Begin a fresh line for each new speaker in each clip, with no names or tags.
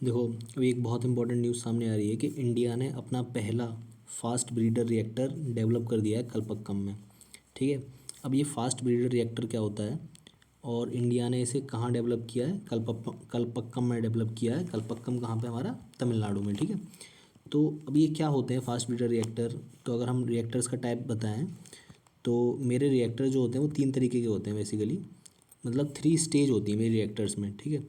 देखो, अभी एक बहुत इंपॉर्टेंट न्यूज़ सामने आ रही है कि इंडिया ने अपना पहला फास्ट ब्रीडर रिएक्टर डेवलप कर दिया है कलपक्कम में। ठीक है। अब ये फास्ट ब्रीडर रिएक्टर क्या होता है और इंडिया ने इसे कहाँ डेवलप किया है? कलपक्कम में डेवलप किया है। कलपक्कम कहाँ पे? हमारा तमिलनाडु में। ठीक है। तो अब ये क्या होते हैं फास्ट ब्रीडर रिएक्टर? तो अगर हम रिएक्टर्स का टाइप बताएं तो मेरे रिएक्टर जो होते हैं वो 3 तरीके के होते हैं बेसिकली। मतलब 3 स्टेज होती है मेरी रिएक्टर्स में। ठीक है।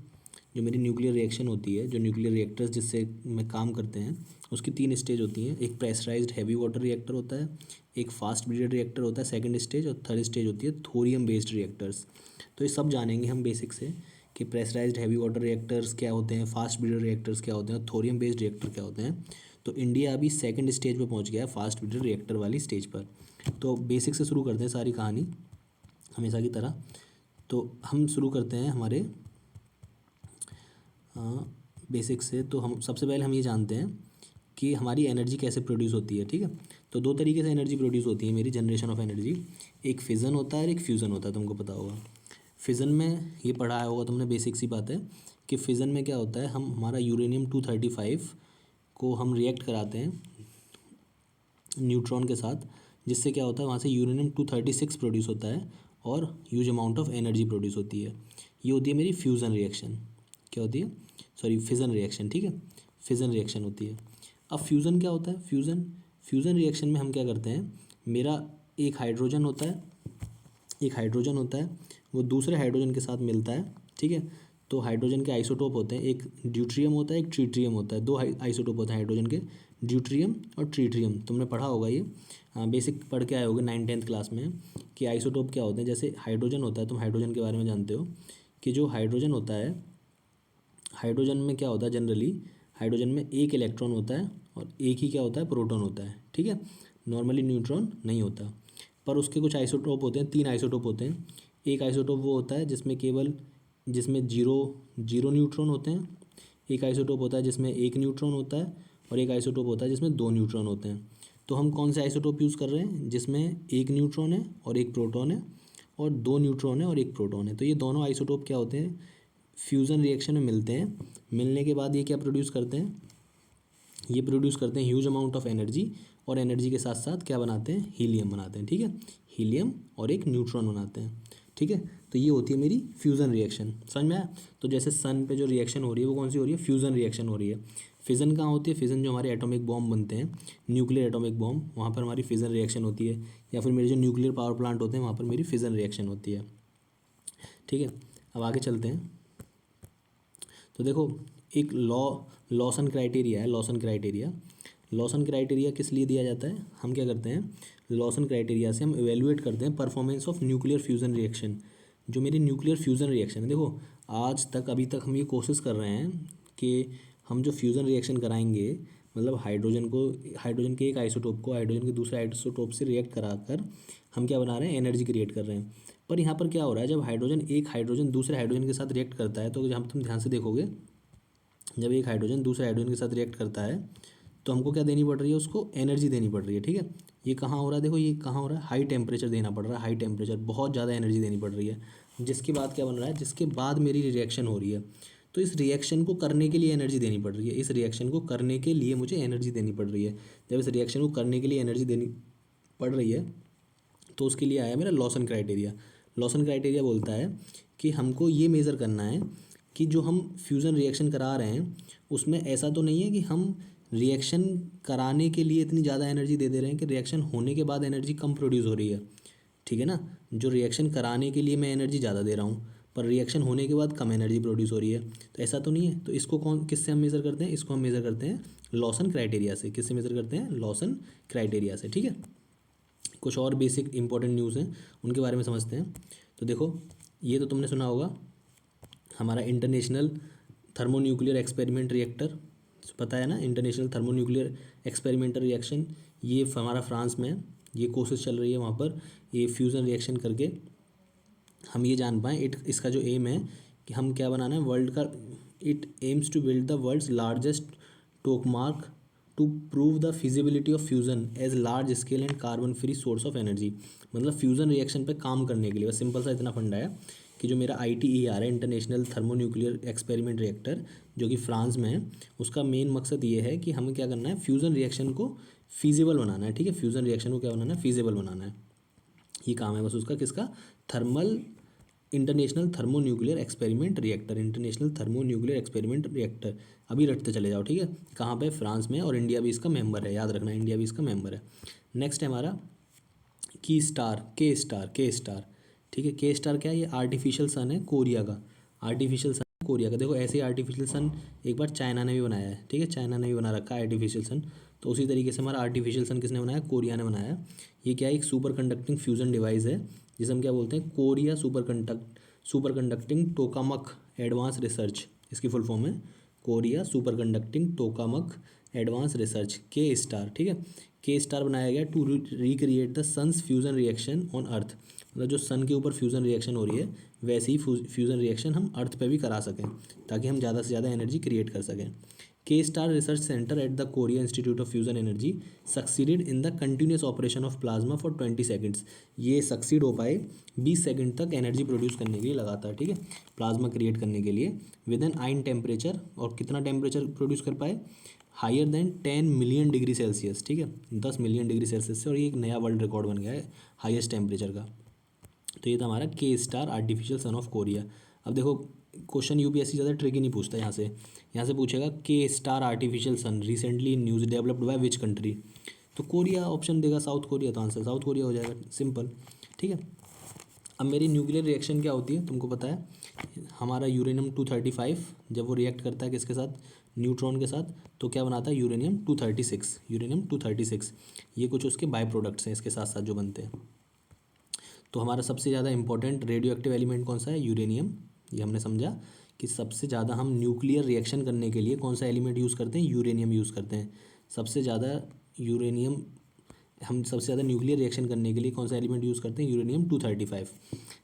जो मेरी न्यूक्लियर रिएक्शन होती है, जो न्यूक्लियर रिएक्टर्स जिससे में काम करते हैं, उसकी 3 स्टेज होती हैं। एक प्रेशराइज्ड हैवी वाटर रिएक्टर होता है, एक फास्ट ब्रीडर रिएक्टर होता है सेकंड स्टेज, और थर्ड स्टेज होती है थोरियम बेस्ड रिएक्टर्स। तो ये सब जानेंगे हम बेसिक से कि प्रेशराइज्ड हैवी वाटर रिएक्टर्स क्या होते हैं, फास्ट ब्रीडर रिएक्टर्स क्या होते हैं और थोरियम बेस्ड रिएक्टर क्या होते हैं। तो इंडिया अभी सेकंड स्टेज पर पहुंच गया है, फास्ट ब्रीडर रिएक्टर वाली स्टेज पर। तो बेसिक से शुरू करते हैं सारी कहानी हमेशा की तरह। तो हम शुरू करते हैं हमारे बेसिक से। तो हम सबसे पहले हम ये जानते हैं कि हमारी एनर्जी कैसे प्रोड्यूस होती है। ठीक है। तो 2 तरीके से एनर्जी प्रोड्यूस होती है मेरी जनरेशन ऑफ एनर्जी। एक फिज़न होता है और एक फ्यूज़न होता है, तुमको पता होगा। फिज़न में ये पढ़ाया होगा तुमने, बेसिक सी बात है कि फिज़न में क्या होता है, हम हमारा यूरेनियम 235 को हम रिएक्ट कराते हैं न्यूट्रॉन के साथ, जिससे क्या होता है वहाँ से यूरेनियम 236 प्रोड्यूस होता है और huge amount of energy produce होती है। ये होती है मेरी फ्यूज़न रिएक्शन। क्या होती है? Sorry, fission reaction. ठीक है। फिज़न रिएक्शन होती है। अब फ्यूज़न क्या होता है? फ्यूज़न रिएक्शन में हम क्या करते हैं, मेरा एक हाइड्रोजन होता है, वो दूसरे हाइड्रोजन के साथ मिलता है। ठीक है। तो हाइड्रोजन के आइसोटोप होते हैं, एक ड्यूट्रियम होता है, एक ट्रीट्रियम होता है। 2 आइसोटोप होते हैं हाइड्रोजन के, ड्यूट्रियम और ट्रीट्रियम। तुमने पढ़ा होगा ये, बेसिक पढ़ के आए होगे 9th-10th क्लास में कि आइसोटोप क्या होते हैं। जैसे हाइड्रोजन होता है, तुम हाइड्रोजन के बारे में जानते हो कि जो हाइड्रोजन होता है, हाइड्रोजन में क्या होता है जनरली, हाइड्रोजन में एक इलेक्ट्रॉन होता है और एक ही क्या होता है, प्रोटॉन होता है। ठीक है। नॉर्मली न्यूट्रॉन नहीं होता। पर उसके कुछ आइसोटोप होते हैं, 3 आइसोटोप होते हैं। एक आइसोटोप वो होता है जिसमें जीरो जीरो न्यूट्रॉन होते हैं। एक आइसोटोप होता है जिसमें एक न्यूट्रॉन होता है और एक आइसोटोप होता है जिसमें 2 न्यूट्रॉन होते हैं। तो हम कौन से आइसोटोप यूज़ कर रहे हैं? जिसमें एक न्यूट्रॉन है और एक प्रोटॉन है, और 2 न्यूट्रॉन है और एक प्रोटॉन है। तो ये दोनों आइसोटोप क्या होते हैं, फ्यूज़न रिएक्शन में मिलते हैं। मिलने के बाद ये क्या प्रोड्यूस करते हैं, ये प्रोड्यूस करते हैं ह्यूज अमाउंट ऑफ एनर्जी, और एनर्जी के साथ साथ क्या बनाते हैं, हीलियम बनाते हैं। ठीक है। हीलियम और एक न्यूट्रॉन बनाते हैं। ठीक है। तो ये होती है मेरी फ्यूज़न रिएक्शन। समझ में आया? तो जैसे सन पे जो रिएक्शन हो रही है वो कौन सी हो रही है, फ्यूज़न रिएक्शन हो रही है। फिज़न कहाँ होती है? फिज़न जो हमारे एटॉमिक बॉम्ब बनते हैं, न्यूक्लियर एटॉमिक बॉम्ब, वहाँ पर हमारी फिज़न रिएक्शन होती है। या फिर मेरे जो न्यूक्लियर पावर प्लांट होते हैं वहाँ पर मेरी फिज़न रिएक्शन होती है। ठीक है। अब आगे चलते हैं। तो देखो, एक लॉसन क्राइटेरिया है। लॉसन क्राइटेरिया किस लिए दिया जाता है? हम क्या करते हैं, लॉसन क्राइटेरिया से हम इवेल्युएट करते हैं performance of nuclear fusion reaction. जो मेरी न्यूक्लियर फ्यूज़न रिएक्शन है, देखो आज तक अभी तक हम ये कोशिश कर रहे हैं कि हम जो फ्यूज़न रिएक्शन कराएंगे, मतलब हाइड्रोजन के एक आइसोटोप को हाइड्रोजन के दूसरे आइसोटोप से रिएक्ट कराकर हम क्या बना रहे हैं, एनर्जी क्रिएट कर रहे हैं। पर यहाँ पर क्या हो रहा है, जब एक हाइड्रोजन दूसरे हाइड्रोजन के साथ रिएक्ट करता है, तो जब तुम ध्यान से देखोगे, जब एक हाइड्रोजन दूसरे हाइड्रोजन के साथ रिएक्ट करता है तो हमको क्या देनी पड़ रही है, उसको एनर्जी देनी पड़ रही है। ठीक है। ये कहाँ हो रहा है, देखो ये कहाँ हो रहा है, हाई टेम्परेचर देना पड़ रहा है। हाई टेम्परेचर, बहुत ज़्यादा एनर्जी देनी पड़ रही है। जिसके बाद क्या बन रहा है, जिसके बाद मेरी रिएक्शन हो रही है। तो इस रिएक्शन को करने के लिए एनर्जी देनी पड़ रही है। इस रिएक्शन को करने के लिए मुझे एनर्जी देनी पड़ रही है। जब इस रिएक्शन को करने के लिए एनर्जी देनी पड़ रही है तो उसके लिए आया मेरा लॉसन क्राइटेरिया। लॉसन क्राइटेरिया बोलता है कि हमको ये मेज़र करना है कि जो हम फ्यूज़न रिएक्शन करा रहे हैं उसमें ऐसा तो नहीं है कि हम रिएक्शन कराने के लिए इतनी ज़्यादा एनर्जी दे रहे हैं कि रिएक्शन होने के बाद एनर्जी कम प्रोड्यूस हो रही है। ठीक है ना? जो रिएक्शन कराने के लिए मैं एनर्जी ज़्यादा दे रहा हूँ पर रिएक्शन होने के बाद कम एनर्जी प्रोड्यूस हो रही है, तो ऐसा तो नहीं है। तो इसको किससे हम मेज़र करते हैं? इसको हम मेज़र करते हैं लॉसन क्राइटेरिया से। किससे मेज़र करते हैं? लॉसन क्राइटेरिया से। ठीक है। कुछ और बेसिक इंपॉर्टेंट न्यूज़ हैं, उनके बारे में समझते हैं। तो देखो, ये तो तुमने सुना होगा, हमारा इंटरनेशनल थर्मोन्यूक्लियर एक्सपेरिमेंट रिएक्टर, पता है ना, इंटरनेशनल थर्मोन्यूक्लियर एक्सपेरिमेंटल रिएक्शन, ये हमारा फ्रांस में है। ये कोशिश चल रही है वहाँ पर, ये फ्यूज़न रिएक्शन करके हम ये जान पाएँ इसका जो एम है कि हम क्या बनाना है, वर्ल्ड का, it aims to build the world's largest tokamak to prove the feasibility of fusion as large scale and carbon free source of energy. मतलब फ्यूज़न रिएक्शन पे काम करने के लिए, बस सिंपल सा इतना फंडा है कि जो मेरा ITER है, इंटरनेशनल थर्मोन्यूक्लियर एक्सपेरिमेंट रिएक्टर, जो कि फ्रांस में है, उसका मेन मकसद ये है कि हमें क्या करना है, फ्यूज़न रिएक्शन को फीजिबल बनाना है। ठीक है, फ्यूज़न रिएक्शन को क्या बनाना है, फीजिबल बनाना है। ये काम है बस उसका, किसका, thermal international thermonuclear experiment reactor, international thermonuclear experiment reactor. अभी रटते चले जाओ, ठीक है, कहाँ पे, फ्रांस में, और इंडिया भी इसका मेंबर है, याद रखना इंडिया भी इसका मेंबर है। नेक्स्ट है हमारा की स्टार, के स्टार, के स्टार। ठीक है, के स्टार क्या है, ये आर्टिफिशियल सन है कोरिया का, आर्टिफिशियल सन कोरिया का। देखो ऐसे ही आर्टिफिशियल सन एक बार चाइना ने भी बनाया है। ठीक है, चाइना ने भी बना रखा है आर्टिफिशियल सन। तो उसी तरीके से हमारा आर्टिफिशियल सन किसने बनाया, कोरिया ने बनाया। ये क्या है, एक सुपर कंडक्टिंग फ्यूजन डिवाइस है, जिसे हम क्या बोलते हैं, Korea superconducting tokamak advance research, इसकी फुल फॉर्म है Korea superconducting tokamak advance research, K star. ठीक है, के स्टार बनाया गया to recreate the sun's fusion reaction on earth, मतलब जो सन के ऊपर फ्यूज़न रिएक्शन हो रही है, वैसे ही फ्यूज़न रिएक्शन हम अर्थ पे भी करा सकें, ताकि हम ज़्यादा से ज़्यादा एनर्जी क्रिएट कर सकें। के star research centre at the Korea institute of fusion energy succeeded in the continuous operation of plasma for 20 seconds. ये सक्सीड हो पाए 20 सेकंड तक एनर्जी प्रोड्यूस करने के लिए लगातार। ठीक है, प्लाज्मा क्रिएट करने के लिए विद एन आइन टेम्परेचर, और कितना टेम्परेचर प्रोड्यूस कर पाए, higher than 10 million degree Celsius. ठीक है, 10 मिलियन डिग्री सेल्सियस से, और ये एक नया वर्ल्ड रिकॉर्ड बन गया है हाईएस्ट टेम्परेचर का। तो ये था हमारा के star artificial son of Korea. अब देखो क्वेश्चन यूपीएससी ज़्यादा ट्रिकी नहीं पूछता, यहाँ से पूछेगा K star artificial sun recently in news developed by which country, तो कोरिया ऑप्शन देगा, साउथ कोरिया, तो आंसर साउथ कोरिया हो जाएगा, सिंपल। ठीक है, अब मेरी न्यूक्लियर रिएक्शन क्या होती है, तुमको पता है, हमारा यूरेनियम 235 जब वो रिएक्ट करता है किसके साथ, न्यूट्रॉन के साथ, तो क्या बनाता है, यूरेनियम 236, यूरेनियम 236। ये कुछ उसके बाय प्रोडक्ट्स हैं इसके साथ साथ जो बनते हैं। तो हमारा सबसे ज़्यादा इंपॉर्टेंट रेडियो एक्टिव एलिमेंट कौन सा है, यूरेनियम। ये हमने समझा कि सबसे ज़्यादा हम न्यूक्लियर रिएक्शन करने के लिए कौन सा एलिमेंट यूज़ करते हैं, यूरेनियम यूज़ करते हैं। सबसे ज़्यादा यूरेनियम, हम सबसे ज़्यादा न्यूक्लियर रिएक्शन करने के लिए कौन सा एलिमेंट यूज़ करते हैं, यूरेनियम 235।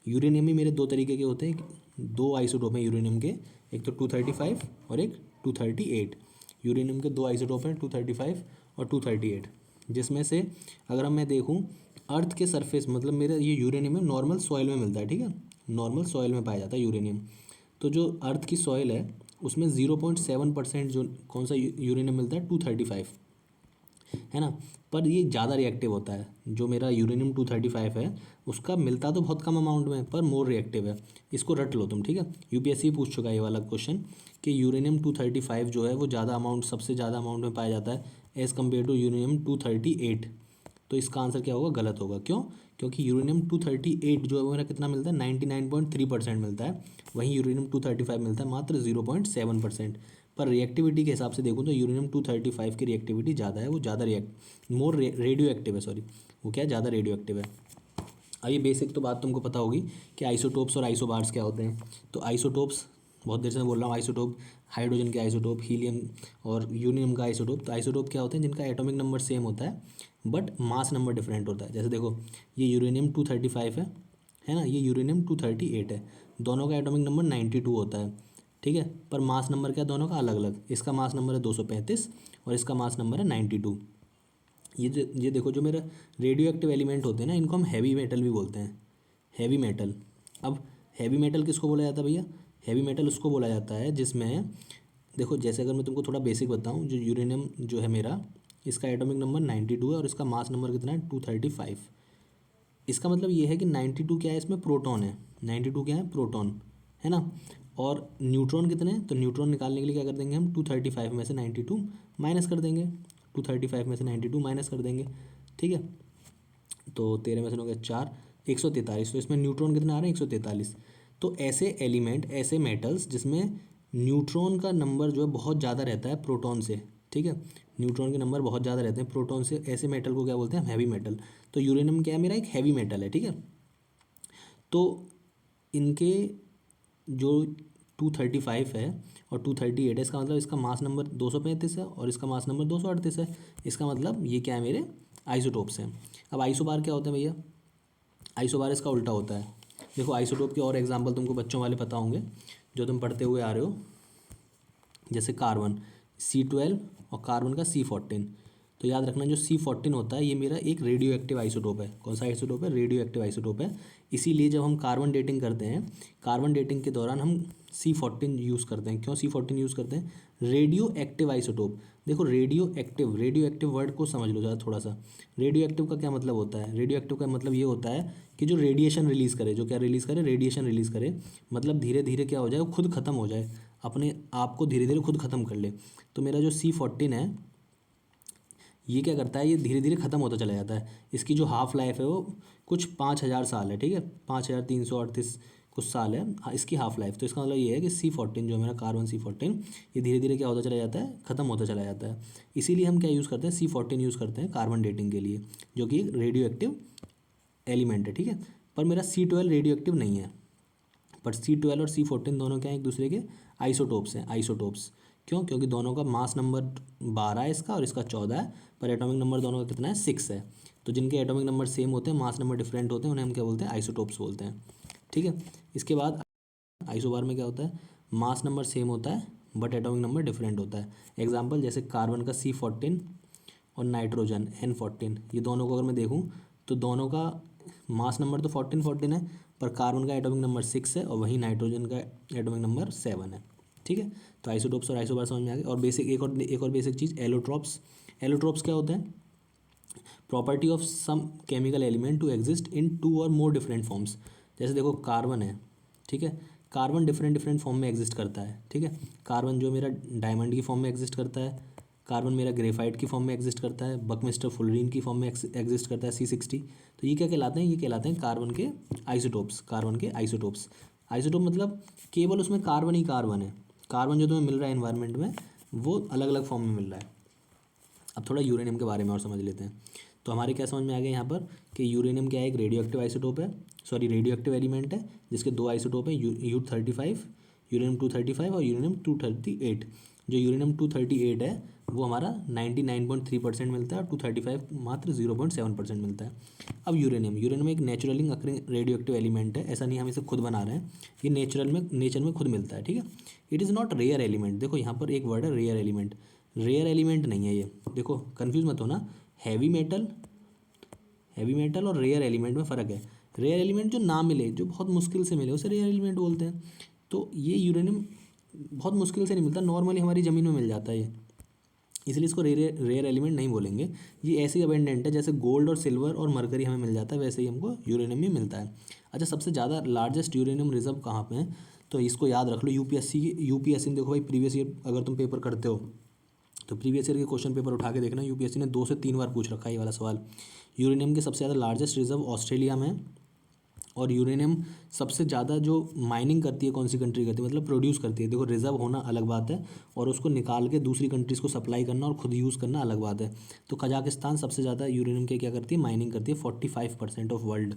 यूरेनियम ही मेरे दो तरीके के होते हैं, दो आइसोटोप हैं यूरेनियम के, एक तो 235 और एक 238। यूरेनियम के दो आइसोटोप हैं 235 और 238, जिसमें से अगर मैं देखूँ अर्थ के सरफेस, मतलब मेरा ये यूरेनियम है नॉर्मल सॉइल में मिलता है। ठीक है, नॉर्मल सॉइल में पाया जाता है यूरेनियम। तो जो अर्थ की सॉइल है उसमें 0.7% जो कौन सा यूरेनियम मिलता है, 235, है ना। पर ये ज़्यादा रिएक्टिव होता है, जो मेरा यूरेनियम 235 है उसका मिलता तो बहुत कम अमाउंट में, पर मोर रिएक्टिव है। इसको रट लो तुम, ठीक है, यूपीएससी पूछ चुका है ये वाला क्वेश्चन कि यूरेनियम 235 जो है वो ज़्यादा अमाउंट, सबसे ज़्यादा अमाउंट में पाया जाता है एज़ कम्पेयर टू यूरेनियम 238। तो इसका आंसर क्या होगा, गलत होगा। क्यों, क्योंकि यूरेनियम 238 जो है वो मेरा कितना मिलता है, 99.3% मिलता है, वहीं यूरेनियम 235 मिलता है मात्र 0.7%। पर रिएक्टिविटी के हिसाब से देखूँ तो यूरेनियम 235 की रिएक्टिविटी ज़्यादा है, वो ज़्यादा मोर रेडियो एक्टिव है, सॉरी, वो क्या है, ज़्यादा रेडियो एक्टिव है। अब ये बेसिक तो बात तुमको पता होगी कि आइसोटोप्स और आइसोबार्स क्या होते हैं। तो आइसोटोप्स, बहुत देर से मैं बोल रहा हूँ, आइसोटोप, हाइड्रोजन के आइसोटोप, हीलियम और यूरेनियम का आइसोटोप। तो आइसोटोप क्या होते हैं, जिनका एटॉमिक नंबर सेम होता है बट मास नंबर डिफरेंट होता है। जैसे देखो ये यूरेनियम 235 है ना, ये यूरेनियम 238 है, दोनों का एटॉमिक नंबर 92 होता है। ठीक है, पर मास नंबर क्या दोनों का अलग अलग, इसका मास नंबर है 235 और इसका मास नंबर है 92। ये देखो जो मेरा रेडियो एक्टिव एलिमेंट होते हैं ना, इनको हम हैवी मेटल भी बोलते हैं, हैवी मेटल। अब हैवी मेटल किसको बोला जाता है भैया, हैवी मेटल उसको बोला जाता है जिसमें, देखो जैसे अगर मैं तुमको थोड़ा बेसिक बताऊं, जो यूरेनियम जो है मेरा, इसका एटॉमिक नंबर 92 है और इसका मास नंबर कितना है, 235। इसका मतलब ये है कि 92 क्या है, इसमें प्रोटॉन है, 92 क्या है, प्रोटॉन, है ना। और न्यूट्रॉन कितने हैं, तो न्यूट्रॉन निकालने के लिए क्या कर देंगे हम, 235 में से 92 माइनस कर देंगे, 235 में से 92 माइनस कर देंगे। ठीक है, तो 13 में से हो गया 4, 143। तो इसमें न्यूट्रॉन कितने आ रहे हैं, 143। तो ऐसे एलिमेंट, ऐसे मेटल्स जिसमें न्यूट्रॉन का नंबर जो है बहुत ज़्यादा रहता है प्रोटॉन से, ठीक है, न्यूट्रॉन के नंबर बहुत ज़्यादा रहते हैं प्रोटॉन से, ऐसे मेटल को क्या बोलते हैं, हैवी मेटल। तो यूरेनियम क्या है, मेरा एक हैवी मेटल है। ठीक है, तो इनके जो 235 है और 238 है, इसका मतलब इसका मास नंबर 235 है और इसका मास नंबर 238 है। इसका मतलब ये क्या है, मेरे आइसोटोप्स हैं। अब आइसोबार क्या होते हैं भैया, आइसोबार इसका उल्टा होता है। देखो आइसोटोप के और एग्जांपल तुमको बच्चों वाले पता होंगे जो तुम पढ़ते हुए आ रहे हो, जैसे कार्बन C12 और कार्बन का C14। तो याद रखना जो C14 होता है ये मेरा एक रेडियो एक्टिव आइसोटोप है। कौन सा आइसोटोप है? रेडियो एक्टिव आइसोटोप है। इसीलिए जब हम कार्बन डेटिंग करते हैं, कार्बन डेटिंग के दौरान हम C14 यूज़ करते हैं। क्यों C14 यूज़ करते हैं? Radio active isotope. देखो रेडियो एक्टिव वर्ड को समझ लो ज़्यादा थोड़ा सा। रेडियो एक्टिव का क्या मतलब होता है? रेडियो एक्टिव का मतलब ये होता है कि जो रेडिएशन रिलीज़ करे, जो क्या रिलीज़ करे? रेडिएशन रिलीज़ करे, मतलब धीरे धीरे क्या हो जाए, वो खुद ख़त्म हो जाए, अपने आप को धीरे धीरे खुद ख़त्म कर ले। तो मेरा जो C14 है ये क्या करता है, ये धीरे धीरे ख़त्म होता चला जाता है। इसकी जो हाफ़ लाइफ है वो कुछ 5000 साल है, ठीक है, 5338 कुछ साल है इसकी हाफ़ लाइफ। तो इसका मतलब ये है कि C14 जो मेरा कार्बन C14 ये धीरे धीरे क्या होता चला जाता है, ख़त्म होता चला जाता है। इसीलिए हम क्या यूज़ करते हैं, C14 यूज़ करते हैं कार्बन डेटिंग के लिए, जो कि रेडियो एक्टिव एलिमेंट है, ठीक है। पर मेरा C12 रेडियो एक्टिव नहीं है, पर C12 और C14 दोनों क्या हैं, एक दूसरे के आइसोटोप्स हैं, आइसोटोप्स। क्यों? क्योंकि दोनों का मास नंबर 12 है इसका और इसका 14 है, पर एटॉमिक नंबर दोनों का कितना है, 6 है। तो जिनके एटॉमिक नंबर सेम होते हैं, मास नंबर डिफरेंट होते हैं, उन्हें हम क्या बोलते हैं, आइसोटोप्स बोलते हैं, ठीक है। इसके बाद आइसोबार में क्या होता है, मास नंबर सेम होता है बट एटॉमिक नंबर डिफरेंट होता है। एग्जाम्पल जैसे कार्बन का C14 और नाइट्रोजन N14, ये दोनों को अगर मैं देखूँ तो दोनों का मास नंबर तो 14 है, पर कार्बन का एटॉमिक नंबर 6 है और वहीं नाइट्रोजन का एटॉमिक नंबर 7 है, ठीक है। तो आइसोटोप्स और आइसोबार समझ में आ गए। और बेसिक एक और बेसिक चीज़, एलोट्रॉप्स। एलोट्रॉप्स क्या होते हैं? Property of some chemical element to exist in 2 और मोर डिफरेंट फॉर्म्स। जैसे देखो कार्बन है, ठीक है, कार्बन डिफरेंट डिफरेंट फॉर्म में एग्जिस्ट करता है, ठीक है। कार्बन जो मेरा डायमंड की फॉर्म में एग्जिस्ट करता है, कार्बन मेरा ग्रेफाइट की फॉर्म में एग्जिस्ट करता है, बकमिस्टर फुलरीन की फॉर्म में एग्जिस्ट करता है C60। तो ये क्या कहलाते हैं? ये कहलाते हैं कार्बन के आइसोटोप्स, कार्बन के आइसोटोप्स। आइसोटोप मतलब केवल उसमें कार्बन ही कार्बन है, कार्बन जो तुम्हें मिल रहा है एनवायरनमेंट में वो अलग अलग फॉर्म में मिल रहा है। अब थोड़ा यूरेनियम के बारे में और समझ लेते हैं। तो हमारे क्या समझ में आ गया यहाँ पर कि यूरेनियम क्या है, एक रेडियो एक्टिव आइसोटोप है, सॉरी रेडियो एक्टिव एलिमेंट है, जिसके 2 आइसोटोप हैं, U35, यूरेनियम 235 और यूरेनियम 238। जो यूरेनियम 238 है वो हमारा 99.3% मिलता है और 235 मात्र 0.7% मिलता है। अब यूरेनियम एक naturally occurring radio active element है, ऐसा नहीं हम इसे खुद बना रहे हैं, ये नेचर में खुद मिलता है, ठीक है। It is not rare element. देखो यहाँ पर एक वर्ड है रेयर एलिमेंट, रेयर एलिमेंट नहीं है ये, देखो कन्फ्यूज़ मत होना। हैवी मेटल और रेयर एलिमेंट में फ़र्क है। रेयर एलिमेंट जो ना मिले, जो बहुत मुश्किल से मिले, उसे रेयर एलिमेंट बोलते हैं। तो ये यूरेनियम बहुत मुश्किल से नहीं मिलता, नॉर्मली हमारी ज़मीन में मिल जाता है ये, इसलिए इसको रेयर एलिमेंट नहीं बोलेंगे। ये ऐसे अबेंडेंट है जैसे गोल्ड और सिल्वर और मरकरी हमें मिल जाता है, वैसे ही हमको यूरेनियम भी मिलता है। अच्छा, सबसे ज़्यादा लार्जेस्ट यूरेनियम रिजर्व कहाँ पे है? तो इसको याद रख लो, यूपीएससी देखो भाई, प्रीवियस ईयर अगर तुम पेपर करते हो तो प्रीवियस ईयर के क्वेश्चन पेपर उठा के देखना, यूपीएससी ने 2 से 3 बार पूछ रखा है ये वाला सवाल। यूरेनियम के सबसे ज़्यादा लार्जेस्ट रिजर्व ऑस्ट्रेलिया में है, और यूरेनियम सबसे ज़्यादा जो माइनिंग करती है कौन सी कंट्री करती है, मतलब प्रोड्यूस करती है। देखो रिजर्व होना अलग बात है और उसको निकाल के दूसरी कंट्रीज़ को सप्लाई करना और खुद यूज़ करना अलग बात है। तो कजाकिस्तान सबसे ज़्यादा यूरेनियम के क्या करती है, माइनिंग करती है। 45% ऑफ वर्ल्ड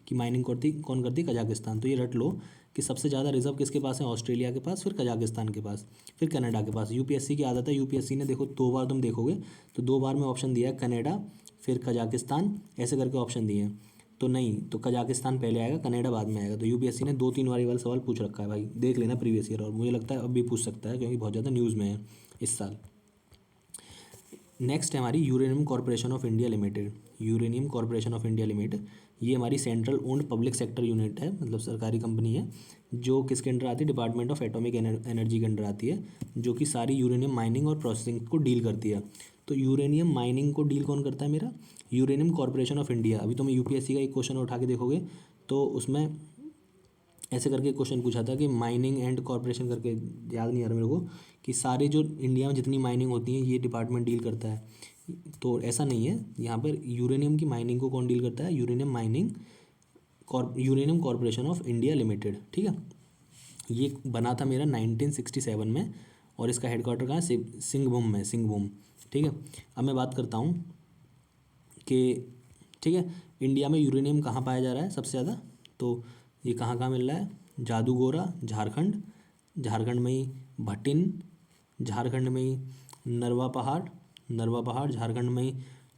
की माइनिंग कौन करती है? कजाकिस्तान। तो ये रट लो कि सबसे ज़्यादा रिजर्व किसके पास है? ऑस्ट्रेलिया के पास, फिर कजाकिस्तान के पास, फिर कनाडा के पास। यूपीएससी की आदत है, यूपीएससी ने देखो 2 बार तुम देखोगे तो 2 बार में ऑप्शन दिया है कनाडा फिर कजाकिस्तान, ऐसे करके ऑप्शन दिए हैं। तो नहीं, तो कजाकिस्तान पहले आएगा, कनाडा बाद में आएगा। तो यूपीएससी ने 2-3 बार ये वाला सवाल पूछ रखा है भाई, देख लेना प्रीवियस ईयर, और मुझे लगता है अब भी पूछ सकता है क्योंकि बहुत ज़्यादा न्यूज़ में है इस साल। नेक्स्ट है हमारी uranium corporation of India limited. Uranium corporation of India limited ये हमारी central owned public sector unit है, मतलब सरकारी कंपनी है, जो किसके अंडर आती है? डिपार्टमेंट ऑफ एटॉमिक एनर्जी के अंडर आती है, जो कि सारी यूरेनियम माइनिंग और प्रोसेसिंग को डील करती है। तो यूरेनियम माइनिंग को डील कौन करता है? मेरा यूरेनियम कॉर्पोरेशन ऑफ इंडिया। अभी तो मैं यूपीएससी का एक क्वेश्चन उठा के देखोगे तो उसमें ऐसे करके क्वेश्चन पूछा था कि माइनिंग एंड कॉर्पोरेशन करके, याद नहीं आ रहा मेरे को, कि सारे जो इंडिया में जितनी माइनिंग होती है ये डिपार्टमेंट डील करता है। तो ऐसा नहीं है, यहाँ पर यूरेनियम की माइनिंग को कौन डील करता है? Uranium corporation of India limited, ठीक है। ये बना था मेरा 1967 में और इसका हेडक्वार्टर कहाँ है? सिंहभूम में, सिंहभूम, ठीक है। अब मैं बात करता हूँ कि, ठीक है, इंडिया में यूरेनियम कहाँ पाया जा रहा है सबसे ज़्यादा? तो ये कहाँ कहाँ मिल रहा है? जादूगोरा झारखंड, झारखंड में ही भटिन, झारखंड में ही नरवा पहाड़, झारखंड में ही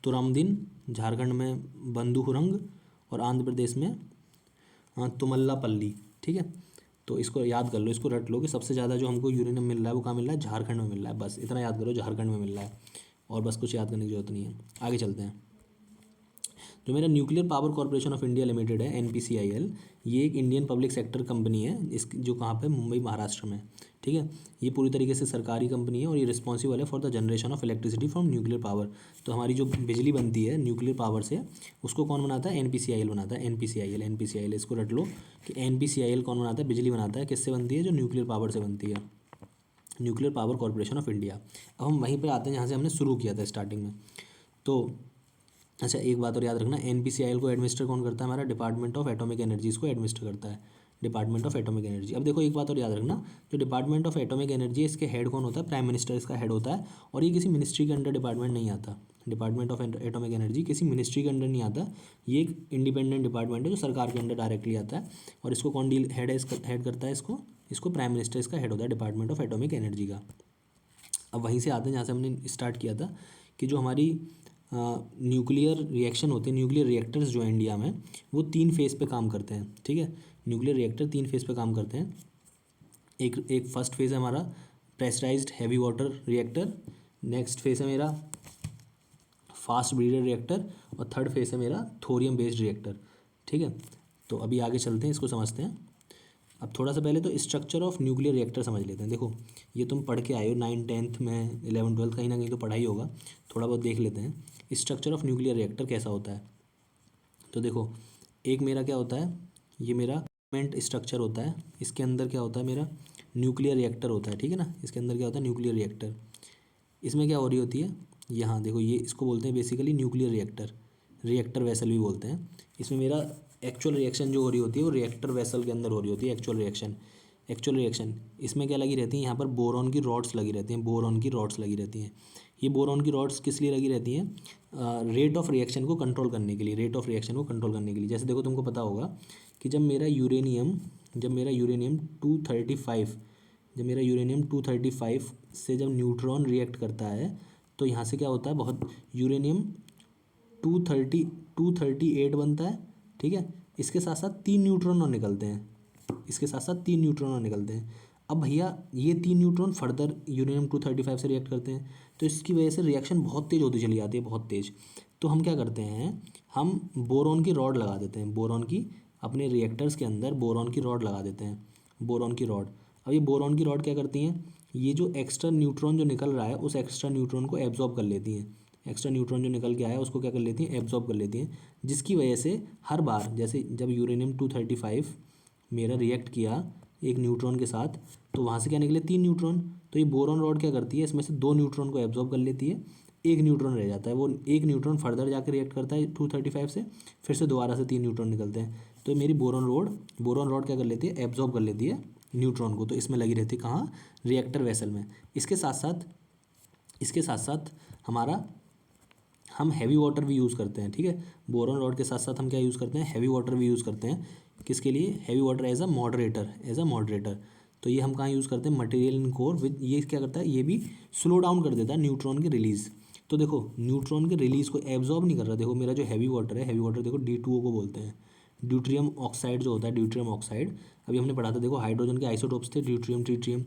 तुरामदिन, झारखंड में बंदुहुरंग, और आंध्र प्रदेश में तुमल्लापल्ली, ठीक है। तो इसको याद कर लो, इसको रट लो कि सबसे ज़्यादा जो हमको यूरेनियम मिल रहा है वो कहाँ मिल रहा है? झारखंड में मिल रहा है। बस इतना याद करो, झारखंड में मिल रहा है। और बस कुछ याद करने की जरूरत नहीं है। आगे चलते हैं। जो मेरा nuclear power corporation of India limited है NPCIL, ये एक इंडियन पब्लिक सेक्टर कंपनी है, इस जो कहाँ पे, मुंबई महाराष्ट्र में। ठीक है, ये पूरी तरीके से सरकारी कंपनी है और ये रिस्पॉन्सिबल है for the generation of electricity from nuclear power. तो हमारी जो बिजली बनती है न्यूक्लियर पावर से, उसको कौन बनाता है? NPCIL बनाता है। NPCIL इसको रट लो कि NPCIL कौन बनाता है? बिजली बनाता है। किससे बनती है? जो न्यूक्लियर पावर से बनती है, nuclear power corporation of India. अब हम वहीं पर आते हैं जहाँ से हमने शुरू किया था स्टार्टिंग में। तो अच्छा, एक बात और याद रखना, NPCIL को एडमिनिस्टर कौन करता है? हमारा डिपार्टमेंट ऑफ एटॉमिक एनर्जी इसको एडमिनिस्टर करता है, डिपार्टमेंट ऑफ एटॉमिक एनर्जी। अब देखो एक बात और याद रखना, जो डिपार्टमेंट ऑफ एटॉमिक एनर्जी, इसके हेड कौन होता है? प्राइम मिनिस्टर इसका हेड होता है। और ये किसी मिनिस्ट्री के अंडर डिपार्टमेंट नहीं आता। डिपार्टमेंट ऑफ एटॉमिक एनर्जी किसी मिनिस्ट्री के अंडर नहीं आता, ये एक इंडिपेंडेंट डिपार्टमेंट है जो सरकार के अंडर डायरेक्टली आता है। और इसको कौन डील हेड है, इसका हेड करता है इसको प्राइम मिनिस्टर इसका हेड होता है, डिपार्टमेंट ऑफ एटॉमिक एनर्जी का। अब वहीं से आते हैं जहाँ से हमने स्टार्ट किया था कि जो हमारी न्यूक्लियर रिएक्शन होते हैं, न्यूक्लियर रिएक्टर्स जो है इंडिया में, वो 3 फेज़ पे काम करते हैं। ठीक है, न्यूक्लियर रिएक्टर 3 फेज़ पे काम करते हैं। एक फर्स्ट फेज़ है हमारा pressurised heavy water reactor, next phase है मेरा फास्ट ब्रीडर रिएक्टर, और थर्ड फेज़ है मेरा थोरियम बेस्ड रिएक्टर। ठीक है, तो अभी आगे चलते हैं, इसको समझते हैं। अब थोड़ा सा पहले तो स्ट्रक्चर ऑफ न्यूक्लियर रिएक्टर समझ लेते हैं। देखो ये तुम पढ़ के आए हो 9th 10th में, 11th 12th कहीं ना कहीं तो पढ़ा ही होगा, थोड़ा बहुत देख लेते हैं स्ट्रक्चर ऑफ न्यूक्लियर रिएक्टर कैसा होता है। तो देखो, एक मेरा क्या होता है, ये मेरा मेंट स्ट्रक्चर होता है, इसके अंदर क्या होता है, मेरा न्यूक्लियर रिएक्टर होता है। ठीक है ना, इसके अंदर क्या होता है? Nuclear reactor. इसमें क्या हो रही होती है, यहाँ देखो, ये इसको बोलते हैं basically nuclear reactor, reactor vessel भी बोलते हैं। इसमें मेरा एक्चुअल रिएक्शन जो हो रही होती है वो रिएक्टर वेसल के अंदर हो रही होती है, एक्चुअल रिएक्शन। इसमें क्या लगी रहती है? यहाँ पर बोरॉन की रॉड्स लगी रहती हैं, बोरॉन की रॉड्स लगी रहती हैं। ये बोरॉन की रॉड्स किस लिए लगी रहती हैं? रेट ऑफ रिएक्शन को कंट्रोल करने के लिए, रेट ऑफ रिएक्शन को कंट्रोल करने के लिए। जैसे देखो, तुमको पता होगा कि जब मेरा यूरेनियम 235, जब मेरा यूरेनियम 235 से जब न्यूट्रॉन रिएक्ट करता है, तो यहाँ से क्या होता है, बहुत यूरेनियम 238 बनता है। ठीक है, इसके साथ साथ 3 न्यूट्रॉन और निकलते हैं, इसके साथ साथ 3 न्यूट्रॉन और निकलते हैं। अब भैया ये 3 न्यूट्रॉन फर्दर यूरेनियम 235 से रिएक्ट करते हैं, तो इसकी वजह से रिएक्शन बहुत तेज़ होती चली जाती है, बहुत तेज़। तो हम क्या करते हैं, हम बोरॉन की रॉड लगा देते हैं, बोरॉन की, अपने रिएक्टर्स के अंदर बोरॉन की रॉड लगा देते हैं, बोरॉन की रॉड। अब ये बोरॉन की रॉड क्या करती हैं, ये जो एक्स्ट्रा न्यूट्रॉन जो निकल रहा है उस एक्स्ट्रा न्यूट्रॉन को एब्जॉर्ब कर लेती हैं, एक्स्ट्रा न्यूट्रॉन जो निकल के आया उसको क्या कर लेती हैं, एब्जॉर्ब कर लेती हैं। जिसकी वजह से हर बार, जैसे जब यूरेनियम 235 मेरा रिएक्ट किया एक न्यूट्रॉन के साथ, तो वहाँ से क्या निकले, 3 न्यूट्रॉन। तो ये बोरॉन रॉड क्या करती है, इसमें से 2 न्यूट्रॉन को एब्जॉर्ब कर लेती है, 1 न्यूट्रॉन रह जाता है, वो 1 न्यूट्रॉन फर्दर जाकर रिएक्ट करता है 235 से, फिर से दोबारा से 3 न्यूट्रॉन निकलते हैं। तो मेरी बोरॉन रॉड क्या कर लेती है, एब्जॉर्ब कर लेती है न्यूट्रॉन को। तो इसमें लगी रहती है कहाँ, रिएक्टर वेसल में। इसके साथ साथ हमारा, हम हैवी वाटर भी यूज़ करते हैं। ठीक है, बोरॉन रॉड के साथ साथ हम क्या यूज़ करते हैं, हैवी वाटर भी यूज़ करते हैं। किसके लिए? Heavy water as a moderator. तो ये हम कहाँ यूज़ करते हैं, मटेरियल इन कोर विद, ये क्या करता है, ये भी स्लो डाउन कर देता है न्यूट्रॉन की रिलीज़। तो देखो न्यूट्रॉन के रिलीज़ को एब्जॉर्ब नहीं कर रहा। देखो मेरा जो हैवी वाटर है, हैवी वाटर देखो D2O को बोलते हैं, ड्यूट्रियम ऑक्साइड जो होता है, ड्यूट्रियम ऑक्साइड। अभी हमने पढ़ा था, देखो हाइड्रोजन के आइसोटोप्स थे, ड्यूट्रियम, ट्रीट्रियम।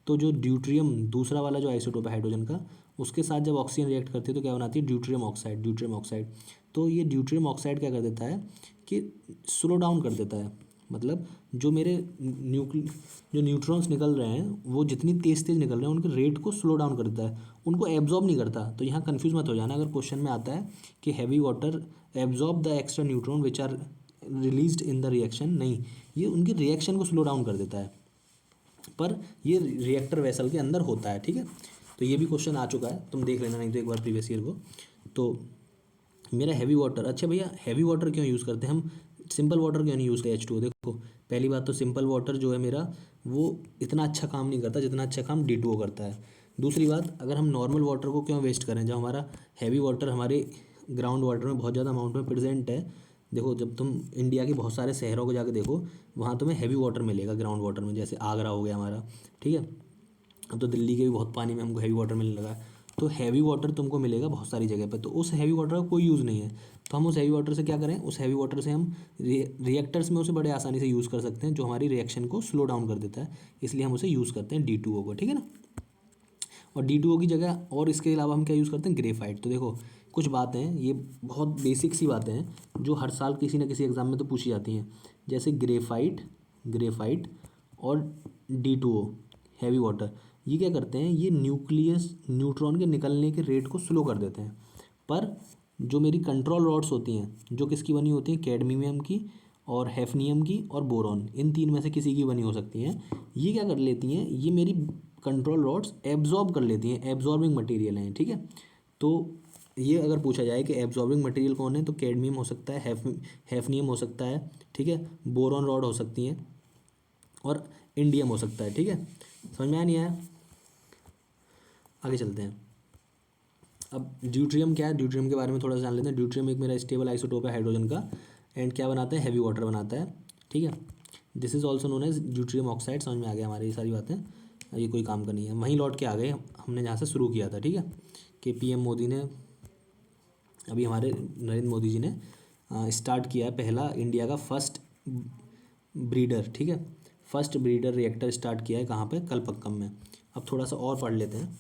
तो जो ड्यूट्रियम दूसरा वाला जो आइसोटोप है हाइड्रोजन का, उसके साथ जब ऑक्सीजन रिएक्ट करती है तो क्या बनाती है, ड्यूट्रियम ऑक्साइड। तो ये ड्यूट्रियम ऑक्साइड क्या कर देता है कि स्लो डाउन कर देता है, मतलब जो मेरे जो न्यूट्रॉन्स निकल रहे हैं वो जितनी तेज़ निकल रहे हैं उनके रेट को स्लो डाउन कर देता है, उनको एब्जॉर्ब नहीं करता। तो यहाँ कन्फ्यूज़ मत हो जाना अगर क्वेश्चन में आता है कि heavy water absorb the extra neutron which are released in the reaction, नहीं, ये उनकी रिएक्शन को स्लो डाउन कर देता है, पर ये रिएक्टर वेसल के अंदर होता है। ठीक है, तो ये भी क्वेश्चन आ चुका है, तुम देख लेना नहीं तो एक बार प्रीवियस ईयर को। तो मेरा हैवी वाटर, अच्छा भैया हैवी वाटर क्यों यूज़ करते हैं हम, सिंपल वाटर क्यों नहीं यूज़ करते H2O? देखो पहली बात तो सिंपल वाटर जो है मेरा वो इतना अच्छा काम नहीं करता जितना अच्छा काम D2O करता है। दूसरी बात, अगर हम नॉर्मल वाटर को क्यों वेस्ट करें जब हमारा हैवी वाटर हमारे ग्राउंड वाटर में बहुत ज़्यादा अमाउंट में प्रेजेंट है। देखो जब तुम इंडिया के बहुत सारे शहरों को जाके देखो, वहाँ तुम्हें हैवी वाटर मिलेगा ग्राउंड वाटर में, जैसे आगरा हो गया हमारा। ठीक है, अब तो दिल्ली के भी बहुत पानी में हमको हैवी वाटर मिलने लगा है। तो हैवी वाटर तुमको मिलेगा बहुत सारी जगह पे, तो उस हैवी वाटर का कोई यूज़ नहीं है। तो हम उस हैवी वाटर से क्या करें, उस हैवी वाटर से हम रिएक्टर्स में उसे बड़े आसानी से यूज़ कर सकते हैं, जो हमारी रिएक्शन को स्लो डाउन कर देता है, इसलिए हम उसे यूज़ करते हैं D2O को। ठीक है ना, और D2O की जगह और इसके अलावा हम क्या यूज़ करते हैं, ग्रेफाइट। तो देखो कुछ बातें हैं, ये बहुत बेसिक सी बातें हैं जो हर साल किसी ना किसी एग्ज़ाम में तो पूछी जाती हैं। जैसे ग्रेफाइट और D2O हैवी वाटर, ये क्या करते हैं, ये न्यूक्लियस न्यूट्रॉन के निकलने के रेट को स्लो कर देते हैं। पर जो मेरी कंट्रोल रॉड्स होती हैं जो किसकी बनी होती हैं, कैडमियम की और हैफनियम की और बोरॉन, इन तीन में से किसी की बनी हो सकती हैं। ये क्या कर लेती हैं, ये मेरी कंट्रोल रॉड्स एब्जॉर्ब कर लेती हैं, एब्जॉर्बिंग मटेरियल हैं, ठीक है। तो ये अगर पूछा जाए कि एब्जॉर्बिंग मटेरियल कौन है, तो कैडमियम हो सकता है, हैफनियम हो सकता है, ठीक है, बोरॉन रॉड हो सकती हैं और इंडियम हो सकता है, ठीक है। समझ में आया नहीं आया? आगे चलते हैं। अब ड्यूट्रियम क्या है, ड्यूट्रियम के बारे में थोड़ा सा जान लेते हैं। ड्यूट्रियम एक मेरा स्टेबल आइसोटोप है हाइड्रोजन का, एंड क्या बनाता है, हैवी वाटर बनाता है, ठीक है। This is also known as deuterium oxide. समझ में आ गया हमारी ये सारी बातें, ये कोई काम का नहीं है। वहीं लौट के आ गए हमने जहाँ से शुरू किया था, ठीक है, कि PM मोदी ने, अभी हमारे नरेंद्र मोदी जी ने स्टार्ट किया है पहला इंडिया का फर्स्ट ब्रीडर, ठीक है, फर्स्ट ब्रीडर रिएक्टर स्टार्ट किया है कहाँ पे, कलपक्कम में। अब थोड़ा सा और पढ़ लेते हैं।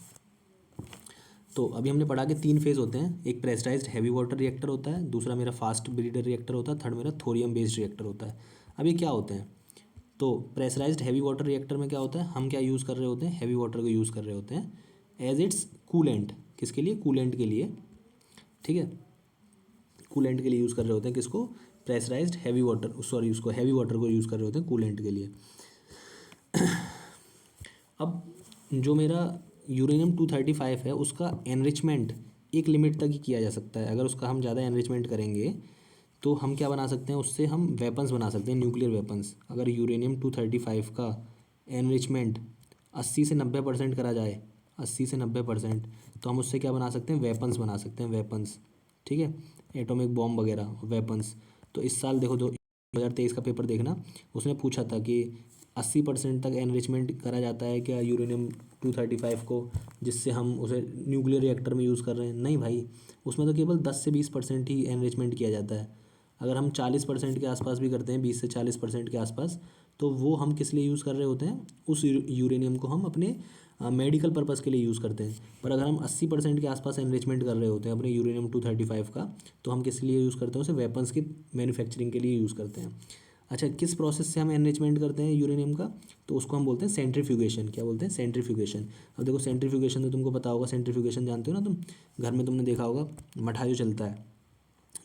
तो अभी हमने पढ़ा कि 3 फेज़ होते हैं, एक प्रेशराइज्ड हैवी वाटर रिएक्टर होता है, दूसरा मेरा फास्ट ब्रीडर रिएक्टर होता है, थर्ड मेरा थोरियम बेस्ड रिएक्टर होता है। अब ये क्या होते हैं, तो प्रेशराइज्ड हैवी वाटर रिएक्टर में क्या होता है, हम क्या यूज़ कर रहे होते हैं, हैवी वाटर को यूज़ कर रहे होते हैं एज इट्स कूलेंट। किसके लिए, कूलेंट के लिए, ठीक है, कूलेंट के लिए यूज़ कर रहे होते हैं किसको, प्रेशराइज्ड हैवी वाटर, सॉरी उसको हैवी वाटर को यूज़ कर रहे होते हैं कूलेंट के लिए। अब जो मेरा यूरेनियम 235 है उसका एनरिचमेंट एक लिमिट तक ही किया जा सकता है। अगर उसका हम ज़्यादा एनरिचमेंट करेंगे तो हम क्या बना सकते हैं, उससे हम वेपन्स बना सकते हैं, न्यूक्लियर वेपन्स। अगर यूरेनियम 235 का एनरिचमेंट 80 से 90% करा जाए, 80 से 90%, तो हम उससे क्या बना सकते हैं, वेपन्स बना सकते हैं, वेपन्स, ठीक है, एटॉमिक बॉम्ब वगैरह वेपन्स। तो इस साल देखो 2023 का पेपर देखना, उसने पूछा था कि 80% तक एनरिचमेंट करा जाता है क्या यूरेनियम 235 को, जिससे हम उसे न्यूक्लियर रिएक्टर में यूज़ कर रहे हैं। नहीं भाई, उसमें तो केवल 10 से 20% ही एनरिचमेंट किया जाता है। अगर हम 40% के आसपास भी करते हैं, 20 से 40% के आसपास, तो वो हम किस लिए यूज़ कर रहे होते हैं, उस यूरेनियम को हम अपने मेडिकल पर्पज़ के लिए यूज़ करते हैं। पर अगर हम 80% के आसपास एनरिचमेंट कर रहे होते हैं अपने यूरेनियम 235 का, तो हम किस लिए यूज़ करते हैं, उसे वेपन्स की मैन्युफैक्चरिंग के लिए यूज़ करते हैं। अच्छा, किस प्रोसेस से हम एनरिचमेंट करते हैं यूरेनियम का, तो उसको हम बोलते हैं सेंट्रीफ्यूगेशन। क्या बोलते हैं, सेंट्रीफ्यूगेशन। अब देखो सेंट्रीफ्यूगेशन तो तुमको पता होगा, सेंट्रीफ्यूगेशन जानते हो ना तुम, घर में तुमने देखा होगा, मठा जो चलता है,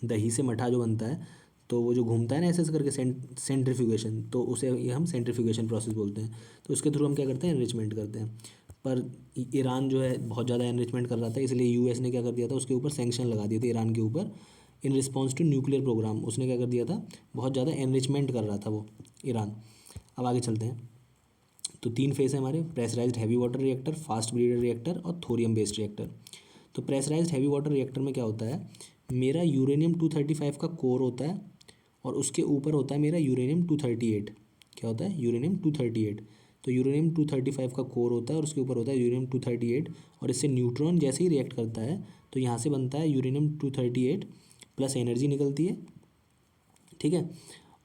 दही से मठा जो बनता है, तो वो जो घूमता है ना ऐसे करके, सेंट्रीफ्यूगेशन, तो उसे ये हम सेंट्रीफ्यूगेशन प्रोसेस बोलते हैं। तो उसके थ्रू हम क्या करते हैं, एनरिचमेंट करते हैं। पर ईरान जो है बहुत ज़्यादा एनरिचमेंट कर रहा था, इसलिए यूएस ने क्या कर दिया था, उसके ऊपर सैंक्शन लगा दिए थे ईरान के ऊपर, in response to nuclear programme. उसने क्या कर दिया था, बहुत ज़्यादा एनरिचमेंट कर रहा था वो ईरान। अब आगे चलते हैं। तो 3 फेस है हमारे, pressurised heavy water reactor, fast breeder reactor और थोरियम बेस्ड रिएक्टर। तो प्रेशराइज्ड हैवी वाटर रिएक्टर में क्या होता है, मेरा यूरेनियम 235 का कोर होता है और उसके ऊपर होता है मेरा यूरेनियम 238। क्या होता है, यूरेनियम 238। तो यूरेनियम 235 का कोर होता है और उसके ऊपर होता है यूरेनियम 238, और इससे न्यूट्रॉन जैसे ही रिएक्ट करता है तो यहाँ से बनता है यूरेनियम 238 प्लस एनर्जी निकलती है, ठीक है।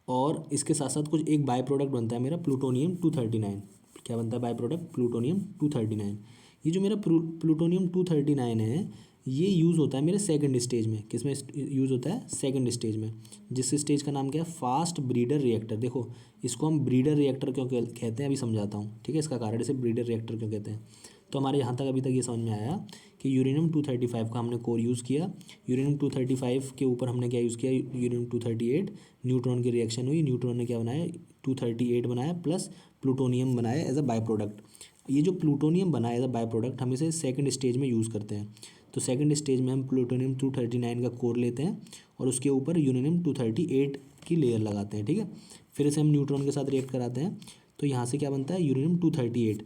और इसके साथ साथ कुछ एक बाय प्रोडक्ट बनता है मेरा प्लूटोनियम 239। क्या बनता है बाय प्रोडक्ट, प्लूटोनियम 239। ये जो मेरा प्लूटोनियम 239 है, ये यूज़ होता है मेरे सेकंड स्टेज में। किस में यूज़ होता है, सेकंड स्टेज में, जिस स्टेज का नाम क्या है, फास्ट ब्रीडर रिएक्टर। देखो इसको हम ब्रीडर रिएक्टर क्यों कहते हैं, अभी समझाता हूँ, ठीक है, इसका कारण, इसे ब्रीडर रिएक्टर क्यों कहते हैं। तो हमारे यहाँ तक अभी तक ये समझ में आया कि यूरेनियम 235 का हमने कोर यूज़ किया, यूरेनियम 235 के ऊपर हमने क्या यूज़ किया, यूरेनियम 238, न्यूट्रॉन की रिएक्शन हुई, न्यूट्रॉन ने क्या बनाया, 238 बनाया प्लस प्लूटोनियम बनाया एज अ बाय प्रोडक्ट। ये जो प्लूटोनियम बना एज अ बाय प्रोडक्ट, हम इसे सेकंड स्टेज में यूज़ करते हैं। तो सेकंड स्टेज में हम प्लूटोनियम 239 का कोर लेते हैं और उसके ऊपर यूरेनियम 238 की लेयर लगाते हैं, ठीक है। फिर इसे हम न्यूट्रॉन के साथ रिएक्ट कराते हैं, तो यहाँ से क्या बनता है, यूरेनियम 238।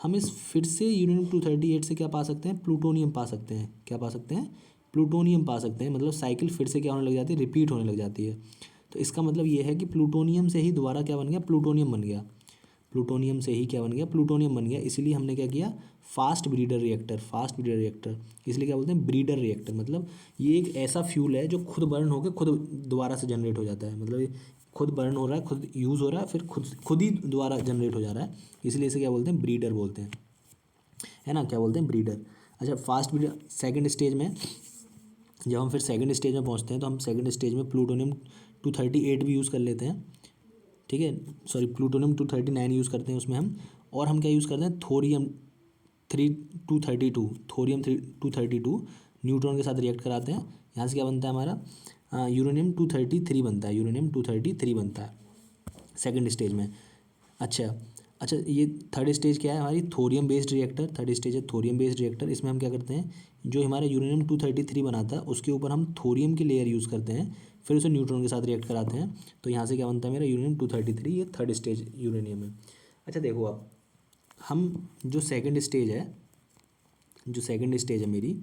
हम इस फिर से यूरेनियम 238 से क्या पा सकते हैं, प्लूटोनियम पा सकते हैं। क्या पा सकते हैं, प्लूटोनियम पा सकते हैं। मतलब साइकिल फिर से क्या होने लग जाती है, रिपीट होने लग जाती है। तो इसका मतलब ये है कि प्लूटोनियम से ही दोबारा क्या बन गया, प्लूटोनियम बन गया। प्लूटोनियम से ही क्या बन गया, प्लूटोनियम बन गया। इसलिए हमने क्या किया, fast breeder reactor, fast breeder reactor, इसलिए क्या बोलते हैं, ब्रीडर रिएक्टर। मतलब ये एक ऐसा फ्यूल है जो खुद बर्न होकर खुद दोबारा से जनरेट हो जाता है। मतलब ये खुद बर्न हो रहा है, खुद यूज़ हो रहा है, फिर खुद खुद ही दोबारा जनरेट हो जा रहा है, इसलिए इसे क्या बोलते हैं, ब्रीडर बोलते हैं। है ना, क्या बोलते हैं, ब्रीडर। अच्छा, फास्ट ब्रीडर सेकंड स्टेज में, जब हम फिर सेकंड स्टेज में पहुंचते हैं तो हम सेकंड स्टेज में प्लूटोनियम 238 भी यूज़ कर लेते हैं, ठीक है, सॉरी प्लूटोनियम 239 यूज़ करते हैं उसमें हम। और हम क्या यूज़ करते हैं, थोरियम 232, थोरियम 232 न्यूट्रॉन के साथ रिएक्ट कराते हैं। यहाँ से क्या बनता है हमारा, यूरेनियम 233 बनता है, यूरेनियम 233 बनता है सेकंड स्टेज में। अच्छा अच्छा, ये थर्ड स्टेज क्या है हमारी, thorium based reactor. Third stage है थोरियम बेस्ड रिएक्टर। इसमें हम क्या करते हैं, जो हमारा यूरेनियम 233 बनाता है उसके ऊपर हम थोरियम की लेयर यूज़ करते हैं, फिर उसे न्यूट्रॉन के साथ रिएक्ट कराते हैं। तो यहाँ से क्या बनता है मेरा, यूरेनियम 233, ये थर्ड स्टेज यूरेनियम है। अच्छा देखो, अब हम जो सेकंड स्टेज है, जो सेकंड स्टेज है मेरी,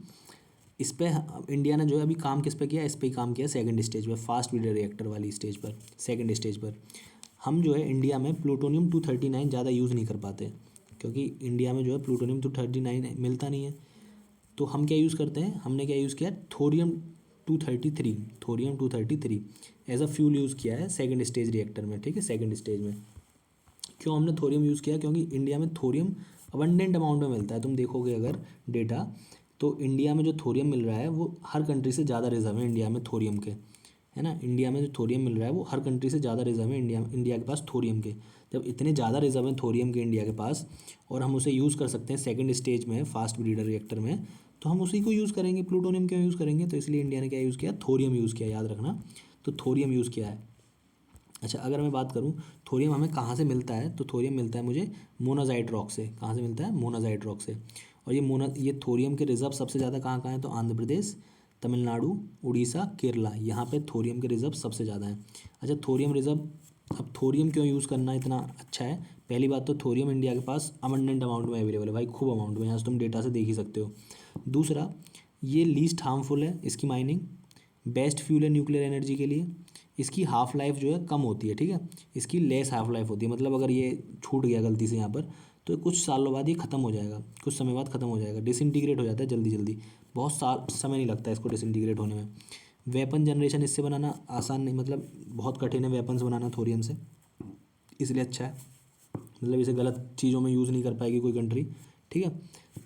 इस पे इंडिया ने जो है अभी काम किस पे किया, इस पे ही काम किया सेकंड स्टेज पे, फास्ट ब्रीडर रिएक्टर वाली स्टेज पर, सेकंड स्टेज पर। हम जो है इंडिया में प्लूटोनियम 239 ज़्यादा यूज़ नहीं कर पाते, क्योंकि इंडिया में जो है प्लूटोनियम 239 मिलता नहीं है। तो हम क्या यूज़ करते हैं, हमने क्या यूज़ किया, thorium 233, thorium 233 as a fuel use किया है सेकंड स्टेज रिएक्टर में, ठीक है, सेकंड स्टेज में। क्यों हमने थोरियम यूज़ किया, क्योंकि इंडिया में थोरियम अबंडेंट अमाउंट में मिलता है। तुम देखोगे अगर डेटा, तो इंडिया में जो थोरियम मिल रहा है वो हर कंट्री से ज़्यादा रिजर्व है इंडिया में थोरियम के, है ना। इंडिया में जो थोरियम मिल रहा है वो हर कंट्री से ज़्यादा रिजर्व है इंडिया के पास थोरियम के। जब इतने ज़्यादा रिजर्व हैं थोरियम के इंडिया के पास, और हम उसे यूज़ कर सकते हैं सेकंड स्टेज में फास्ट ब्रीडर रिएक्टर में, तो हम उसी को यूज़ करेंगे, प्लूटोनियम क्यों यूज़ करेंगे। तो इसलिए इंडिया ने क्या यूज़ किया, थोरियम यूज़ किया, याद रखना। तो थोरियम यूज़ किया है। अच्छा, अगर मैं बात करूँ थोरियम हमें कहाँ से मिलता है, तो थोरियम मिलता है मुझे मोनाजाइट रॉक से। कहाँ से मिलता है, मोनाजाइट रॉक से। और ये थोरियम के रिजर्व सबसे ज़्यादा कहाँ कहाँ हैं, तो आंध्र प्रदेश, तमिलनाडु, उड़ीसा, केरला, यहाँ पे थोरियम के रिजर्व सबसे ज़्यादा हैं। अच्छा, थोरियम रिजर्व, अब थोरियम क्यों यूज़ करना इतना अच्छा है, पहली बात तो थोरियम इंडिया के पास अबंडेंट अमाउंट में अवेलेबल है भाई, खूब अमाउंट में, यहाँ से तुम डेटा से देख ही सकते हो। दूसरा, ये लीस्ट हार्मफुल है, इसकी माइनिंग बेस्ट फ्यूल है न्यूक्लियर एनर्जी के लिए। इसकी हाफ लाइफ जो है कम होती है, ठीक है, इसकी लेस हाफ लाइफ होती है। मतलब अगर ये छूट गया गलती से यहाँ पर, तो कुछ सालों बाद ये ख़त्म हो जाएगा, कुछ समय बाद ख़त्म हो जाएगा, डिसइंटीग्रेट हो जाता है जल्दी जल्दी, बहुत साल समय नहीं लगता है इसको डिसइंटीग्रेट होने में। वेपन जनरेशन इससे बनाना आसान नहीं, मतलब बहुत कठिन है वेपन्स बनाना थोरियम से, इसलिए अच्छा है, मतलब इसे गलत चीज़ों में यूज़ नहीं कर पाएगी कोई कंट्री, ठीक है।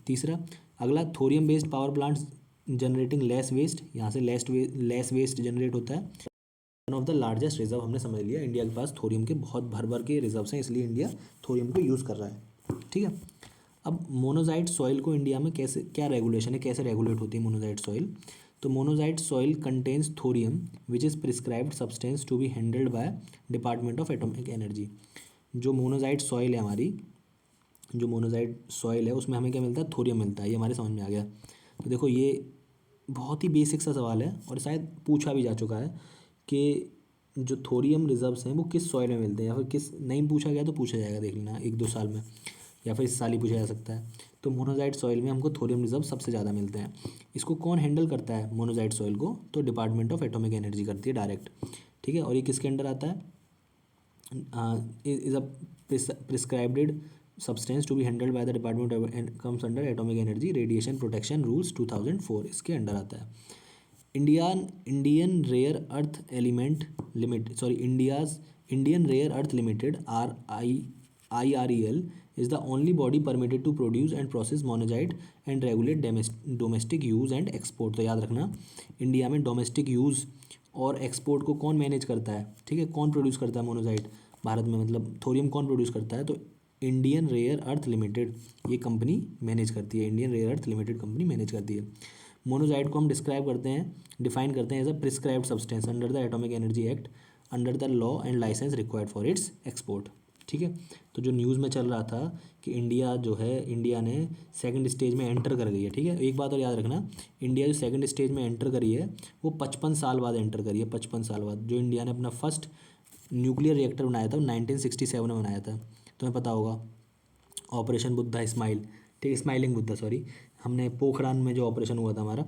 तीसरा, अगला, thorium based power plants generating less waste, यहाँ से लेस वेस्ट जनरेट होता है। One of the largest reserve हमने समझ लिया, इंडिया के पास थोरियम के बहुत भर भर के रिजर्व्स हैं, इसलिए इंडिया थोरियम को यूज़ कर रहा है, ठीक है। अब मोनोजाइट सॉइल को इंडिया में कैसे, क्या रेगुलेशन है, कैसे रेगुलेट होती है मोनोजाइट सॉइल। तो monazite soil contains thorium which is prescribed substance to be handled by department of atomic energy. जो मोनोजाइट सॉइल है हमारी, जो मोनोजाइट सॉइल है उसमें हमें क्या मिलता है, थोरियम मिलता है, ये हमारे समझ में आ गया। तो देखो, ये बहुत ही बेसिक सा सवाल है और शायद पूछा भी जा चुका है कि जो थोरियम रिजर्व्स हैं वो किस सॉइल में मिलते हैं, या फिर किस, नहीं पूछा गया तो पूछा जाएगा, देख लेना 1-2 साल में, या फिर इस साल ही पूछा जा सकता है। तो मोनोजाइट सॉइल में हमको थोरियम रिजर्व सबसे ज़्यादा मिलते हैं। इसको कौन हैंडल करता है मोनोजाइट सॉइल को, तो डिपार्टमेंट ऑफ एटॉमिक एनर्जी करती है डायरेक्ट, ठीक है। और ये किसके अंडर आता है, is a prescribed substance to be handled by the department comes under atomic energy radiation protection rules 2004, इसके अंडर आता है। Indian rare earth element limit, sorry Indian rare earth limited, IREL is the only body permitted to produce and process monazite and regulate domestic use and export। तो याद रखना, India में domestic use और export को कौन manage करता है, ठीक है, कौन प्रोड्यूस करता है मोनोजाइट भारत में, मतलब थोरियम कौन प्रोड्यूस करता है, तो इंडियन रेयर अर्थ लिमिटेड ये कंपनी मैनेज करती है, Indian rare earth limited company manage करती है। मोनोजाइट को हम डिस्क्राइब करते हैं, डिफाइन करते हैं as a prescribed substance under the atomic energy act under the law and licence required for its export, ठीक है। तो जो न्यूज़ में चल रहा था कि इंडिया जो है, इंडिया ने सेकंड स्टेज में एंटर कर गई है, ठीक है। एक बात और याद रखना, इंडिया जो सेकंड स्टेज में एंटर करी है वो 55 साल बाद एंटर करी है, 55 साल बाद। जो इंडिया ने अपना फर्स्ट न्यूक्लियर रिएक्टर बनाया था वो 1967 में बनाया था, तुम्हें पता होगा, ऑपरेशन बुद्धा स्माइल, ठीक है, स्माइलिंग बुद्धा, सॉरी, हमने पोखरान में जो ऑपरेशन हुआ था हमारा,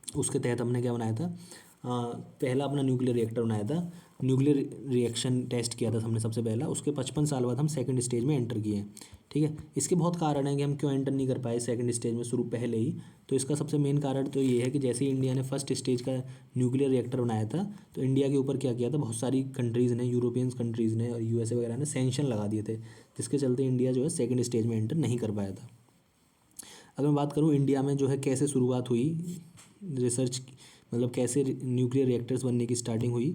उसके तहत हमने क्या बनाया था, पहला अपना न्यूक्लियर रिएक्टर बनाया था, न्यूक्लियर रिएक्शन टेस्ट किया था हमने सबसे पहला, उसके 55 साल बाद हम सेकंड स्टेज में एंटर किए हैं, ठीक है। इसके बहुत कारण हैं कि हम क्यों एंटर नहीं कर पाए सेकंड स्टेज में शुरू पहले ही। तो इसका सबसे मेन कारण तो ये है कि जैसे ही इंडिया ने फर्स्ट स्टेज का न्यूक्लियर रिएक्टर बनाया था, तो इंडिया के ऊपर क्या किया था, बहुत सारी कंट्रीज़ ने, यूरोपियंस कंट्रीज़ ने और USA वगैरह ने सैंक्शन लगा दिए थे, जिसके चलते इंडिया जो है सेकंड स्टेज में एंटर नहीं कर पाया था। अगर मैं बात करूँ इंडिया में जो है कैसे शुरुआत हुई रिसर्च, मतलब कैसे न्यूक्लियर रिएक्टर्स बनने की स्टार्टिंग हुई,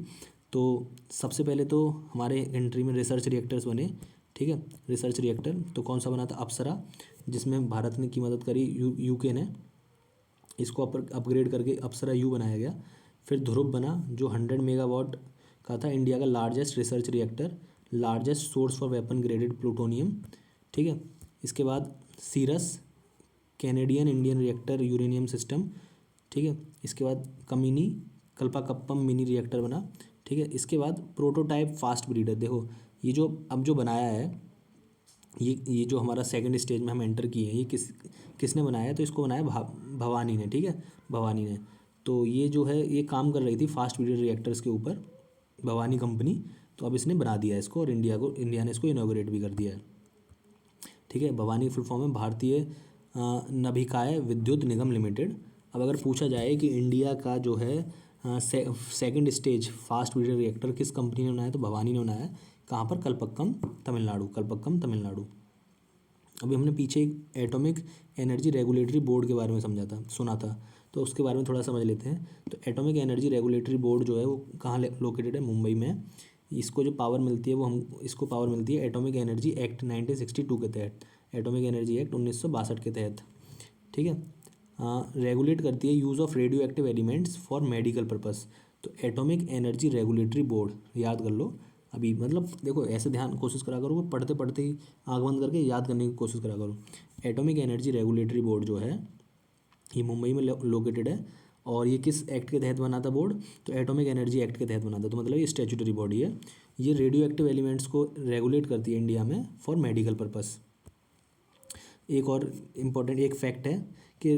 तो सबसे पहले तो हमारे कंट्री में रिसर्च रिएक्टर्स बने, ठीक है। रिसर्च रिएक्टर तो कौन सा बना था, अप्सरा, जिसमें भारत ने की मदद करी, यूके ने इसको अपग्रेड करके अप्सरा यू बनाया गया। फिर ध्रुव बना जो 100 मेगावाट का था, इंडिया का largest research reactor, largest source for weapon graded plutonium, ठीक है। इसके बाद CIRUS, Canadian Indian reactor uranium system, ठीक है। इसके बाद कमिनी, कल्पाकप्पम मिनी रिएक्टर बना, ठीक है। इसके बाद प्रोटोटाइप फास्ट ब्रीडर, देखो ये जो अब जो बनाया है, ये जो हमारा सेकंड स्टेज में हम एंटर किए हैं, ये किसने बनाया है, तो इसको बनाया भवानी ने, ठीक है, भवानी ने। तो ये जो है ये काम कर रही थी फास्ट ब्रीडर रिएक्टर्स के ऊपर, भवानी कंपनी। तो अब इसने बना दिया है इसको, और इंडिया ने इसको इनॉग्रेट भी कर दिया है, ठीक है। भवानी फुल फॉर्म है भारतीय नभिकाय विद्युत निगम लिमिटेड। अब अगर पूछा जाए कि इंडिया का जो है second stage fast breeder reactor किस कंपनी ने बनाया, तो भवानी ने बनाया है। कहाँ पर, कलपक्कम तमिलनाडु, कलपक्कम तमिलनाडु। अभी हमने पीछे एक एटॉमिक एनर्जी रेगुलेटरी बोर्ड के बारे में सुना था, तो उसके बारे में थोड़ा समझ लेते हैं। तो एटॉमिक एनर्जी रेगुलेटरी बोर्ड जो है वो कहाँ लोकेटेड है, मुंबई में। इसको जो पावर मिलती है इसको पावर मिलती है एटॉमिक एनर्जी एक्ट 1962 के तहत, एटॉमिक एनर्जी एक्ट 1962 के तहत, ठीक है। रेगुलेट करती है use of radio active elements for medical purpose. तो एटॉमिक एनर्जी रेगुलेटरी बोर्ड याद कर लो अभी, मतलब देखो ऐसे ध्यान कोशिश करा करो, पढ़ते पढ़ते ही आँख बंद करके याद करने की कोशिश करा करो। एटॉमिक एनर्जी रेगुलेटरी बोर्ड जो है ये मुंबई में लोकेटेड है, और ये किस एक्ट के तहत बना था बोर्ड, तो एटॉमिक एनर्जी एक्ट के तहत बना था। तो मतलब ये स्टैट्यूटरी बॉडी है, ये रेडियो एक्टिव एलिमेंट्स को रेगुलेट करती है इंडिया में फॉर मेडिकल पर्पस। एक और इम्पॉर्टेंट एक फैक्ट है कि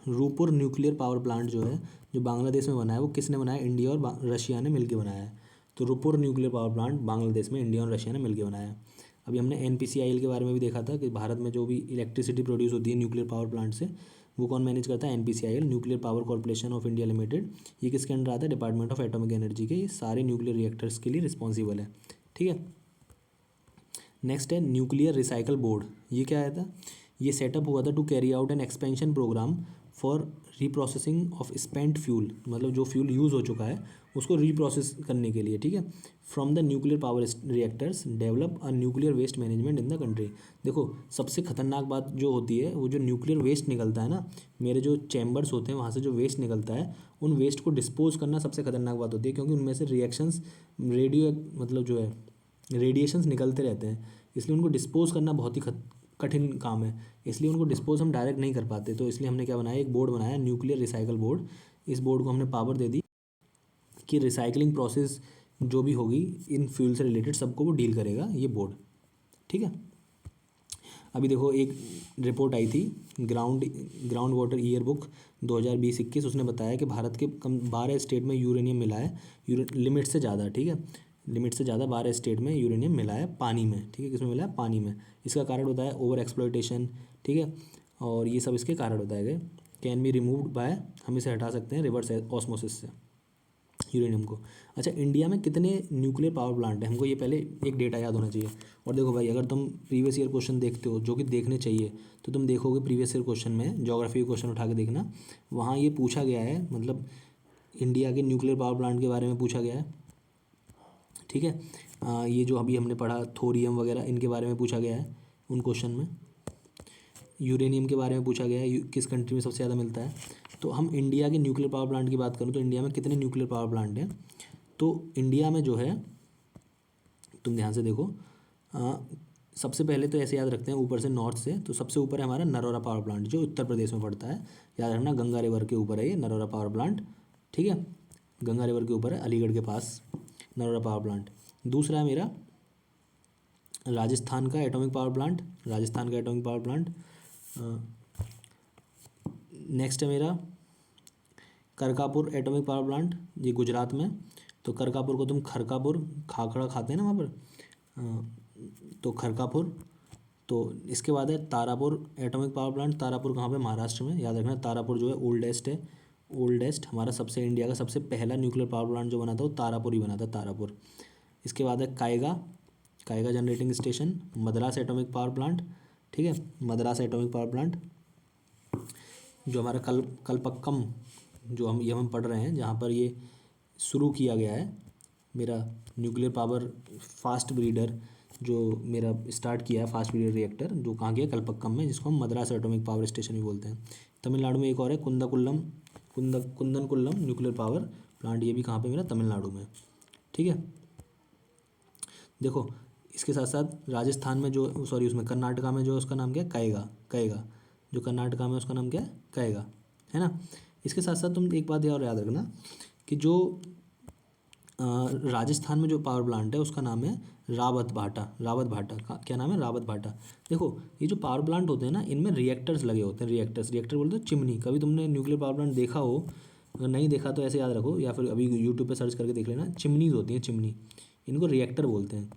रूपुर न्यूक्लियर पावर प्लांट जो है, जो बांग्लादेश में बना है, वो किसने बनाया, इंडिया और रशिया ने मिलकर बनाया है। तो Rooppur nuclear power plant Bangladesh में इंडिया और रशिया ने मिलकर बनाया है। अभी हमने NPCIL के बारे में भी देखा था कि भारत में जो भी इलेक्ट्रिसिटी प्रोड्यूस होती है न्यूक्लियर पावर प्लांट से, वो कौन मैनेज करता है, NPCIL, nuclear power corporation of India limited. ये किसके अंडर आता है, डिपार्टमेंट ऑफ एटॉमिक एनर्जी के। ये सारे न्यूक्लियर रिएक्टर्स के लिए रिस्पॉन्सिबल है, ठीक है। नेक्स्ट है न्यूक्लियर रिसाइकल बोर्ड। ये क्या आया था, ये सेटअप हुआ था to carry out an expansion programme for reprocessing of spent fuel, मतलब जो फ्यूल यूज़ हो चुका है उसको रीप्रोसेस करने के लिए, ठीक है। From the nuclear power reactors develop a nuclear waste management in the country. देखो सबसे खतरनाक बात जो होती है, वो जो न्यूक्लियर वेस्ट निकलता है ना, मेरे जो चैम्बर्स होते हैं वहाँ से जो वेस्ट निकलता है, उन वेस्ट को डिस्पोज करना सबसे खतरनाक बात होती है, क्योंकि उनमें से रिएक्शंस मतलब जो है रेडिएशंस निकलते रहते हैं, इसलिए उनको डिस्पोज करना बहुत ही कठिन काम है। इसलिए उनको डिस्पोज हम डायरेक्ट नहीं कर पाते, तो इसलिए हमने क्या बनाया, एक बोर्ड बनाया, न्यूक्लियर रिसाइकल बोर्ड। इस बोर्ड को हमने पावर दे दी कि रिसाइकलिंग प्रोसेस जो भी होगी इन फ्यूल से रिलेटेड सबको वो डील करेगा ये बोर्ड, ठीक है। अभी देखो एक रिपोर्ट आई थी ग्राउंड वाटर ईयर बुक 2020-21, उसने बताया कि भारत के 12 स्टेट में यूरेनियम मिला है, लिमिट से ज़्यादा, ठीक है, लिमिट से ज़्यादा 12 स्टेट में यूरेनियम मिला है पानी में, ठीक है। किसमें मिला है, पानी में। इसका कारण बताया ओवर एक्सप्लॉयटेशन, ठीक है, और ये सब इसके कारण बताए गए। कैन बी रिमूव्ड बाय, हम इसे हटा सकते हैं रिवर्स ऑस्मोसिस से यूरेनियम को। अच्छा, इंडिया में कितने न्यूक्लियर पावर प्लांट है, हमको ये पहले एक डेटा याद होना चाहिए। और देखो भाई, अगर तुम प्रीवियस ईयर क्वेश्चन देखते हो, जो कि देखने चाहिए, तो तुम देखोगे प्रीवियस ईयर क्वेश्चन में ज्योग्राफी के क्वेश्चन उठा के देखना, वहाँ ये पूछा गया है, मतलब इंडिया के न्यूक्लियर पावर प्लांट के बारे में पूछा गया है, ठीक है। ये जो अभी हमने पढ़ा थोरियम वगैरह, इनके बारे में पूछा गया है उन क्वेश्चन में। यूरेनियम के बारे में पूछा गया है, किस कंट्री में सबसे ज़्यादा मिलता है। तो हम इंडिया के न्यूक्लियर पावर प्लांट की बात करूँ तो इंडिया में कितने न्यूक्लियर पावर प्लांट हैं, तो इंडिया में जो है, तुम ध्यान से देखो, सबसे पहले तो ऐसे याद रखते हैं ऊपर से नॉर्थ से, तो सबसे ऊपर है हमारा नरोरा पावर प्लांट जो उत्तर प्रदेश में पड़ता है। याद रखना गंगा रिवर के ऊपर है ये नरोरा पावर प्लांट, ठीक है, गंगा रिवर के ऊपर है, अलीगढ़ के पास नरोरा पावर प्लांट। दूसरा है मेरा राजस्थान का एटॉमिक पावर प्लांट, राजस्थान का एटॉमिक पावर प्लांट। नेक्स्ट है मेरा करकापुर एटॉमिक पावर प्लांट, ये गुजरात में। तो करकापुर को तुम खरकापुर, खाखड़ा खाते हैं ना वहाँ पर, तो खरकापुर। तो इसके बाद है Tarapur atomic power plant, Tarapur कहाँ पे, महाराष्ट्र में। याद रखना तारापुर जो है ओल्डेस्ट है, ओल्डेस्ट हमारा सबसे इंडिया का सबसे पहला न्यूक्लियर पावर प्लांट जो बना था वो तारापुर ही बना था, तारापुर। इसके बाद है Kaiga generating station, Madras atomic power plant, ठीक है, मद्रास एटॉमिक पावर प्लांट। जो हमारा कल्पक्कम जो हम पढ़ रहे हैं, जहाँ पर ये शुरू किया गया है मेरा न्यूक्लियर पावर फास्ट ब्रीडर, जो मेरा स्टार्ट किया है फास्ट ब्रीडर रिएक्टर, जो कहाँ गया कल्पक्कम में, जिसको हम मद्रास एटॉमिक पावर स्टेशन भी बोलते हैं। तमिलनाडु में एक और है कुंदनकुल्लम न्यूक्लियर पावर प्लांट, ये भी कहाँ पे मेरा तमिलनाडु में। ठीक है, देखो इसके साथ साथ राजस्थान में जो सॉरी उसमें कर्नाटका में जो उसका नाम क्या है, कएगा जो कर्नाटका में उसका नाम क्या है, कएगा, है ना। इसके साथ साथ तुम एक बात और याद रखना कि जो राजस्थान में जो पावर प्लांट है उसका नाम है रावत भाटा का क्या नाम है, रावत भाटा। देखो ये जो पावर प्लांट होते हैं ना, इनमें रिएक्टर्स लगे होते हैं, रिएक्टर बोलते हैं चिमनी। कभी तुमने न्यूक्लियर पावर प्लांट देखा हो, अगर नहीं देखा तो ऐसे याद रखो, या फिर अभी यूट्यूब पे सर्च करके देख लेना, चिमनीज होती हैं, चिमनी, इनको रिएक्टर बोलते हैं।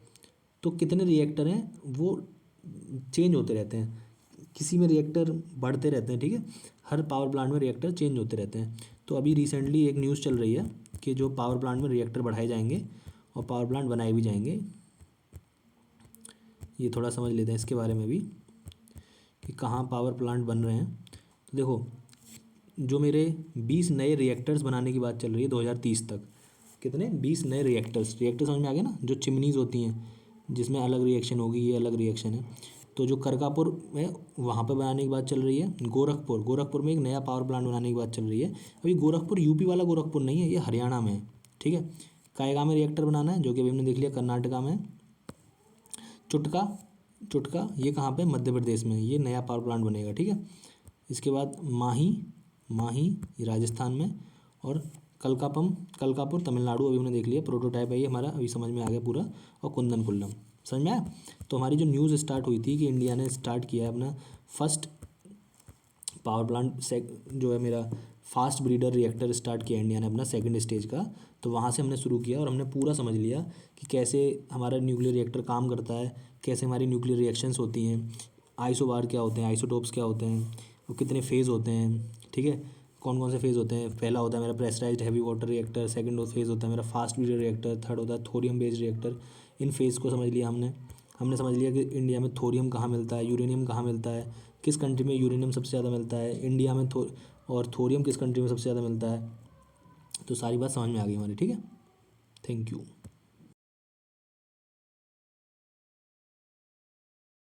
तो कितने रिएक्टर हैं वो चेंज होते रहते हैं, किसी में रिएक्टर बढ़ते रहते हैं, ठीक है, हर पावर प्लांट में रिएक्टर चेंज होते रहते हैं। तो अभी रिसेंटली एक न्यूज़ चल रही है कि जो पावर प्लांट में रिएक्टर बढ़ाए जाएंगे और पावर प्लांट बनाए भी जाएंगे। ये थोड़ा समझ लेते हैं इसके बारे में भी कि कहाँ पावर प्लांट बन रहे हैं। तो देखो जो मेरे 20 नए रिएक्टर्स बनाने की बात चल रही है 2030 तक, कितने 20 नए रिएक्टर्स समझ में आ गया ना, जो चिमनीज होती हैं जिसमें अलग रिएक्शन होगी, ये अलग रिएक्शन है। तो जो करकापुर में वहाँ पे बनाने की बात चल रही है, गोरखपुर में एक नया पावर प्लांट बनाने की बात चल रही है। अभी गोरखपुर यूपी वाला गोरखपुर नहीं है, ये हरियाणा में है, ठीक है। कायगा में रिएक्टर बनाना है, जो कि अभी हमने देख लिया कर्नाटका में। चुटका ये कहाँ पे, मध्य प्रदेश में, ये नया पावर प्लांट बनेगा, ठीक है। इसके बाद माही ये राजस्थान में, और कलकापुर तमिलनाडु अभी हमने देख लिया, प्रोटोटाइप है ये हमारा, अभी समझ में आ गया पूरा। और कुंदनकुल्लम समझ में आया। तो हमारी जो न्यूज़ स्टार्ट हुई थी कि इंडिया ने स्टार्ट किया है अपना फर्स्ट पावर प्लांट जो है मेरा फास्ट ब्रीडर रिएक्टर स्टार्ट किया इंडिया ने अपना सेकंड स्टेज का, तो वहाँ से हमने शुरू किया और हमने पूरा समझ लिया कि कैसे हमारा न्यूक्लियर रिएक्टर काम करता है, कैसे हमारी न्यूक्लियर रिएक्शंस होती हैं, आइसोबार क्या होते हैं, आइसोटोप्स क्या होते हैं, और कितने फेज़ होते हैं, ठीक है, कौन कौन से फेज़ होते हैं। पहला होता है मेरा pressurised heavy water reactor, second phase होता है मेरा फास्ट ब्रीडर रिएक्टर, थर्ड होता है थोरियम बेस्ड रिएक्टर। इन फेज़ को समझ लिया हमने समझ लिया कि इंडिया में थोरियम कहाँ मिलता है, यूरेनियम कहाँ मिलता है, किस कंट्री में यूरेनियम सबसे ज़्यादा मिलता है, इंडिया में और थोरियम किस कंट्री में सबसे ज़्यादा मिलता है। तो सारी बात समझ में आ गई हमारी, ठीक है। Thank you.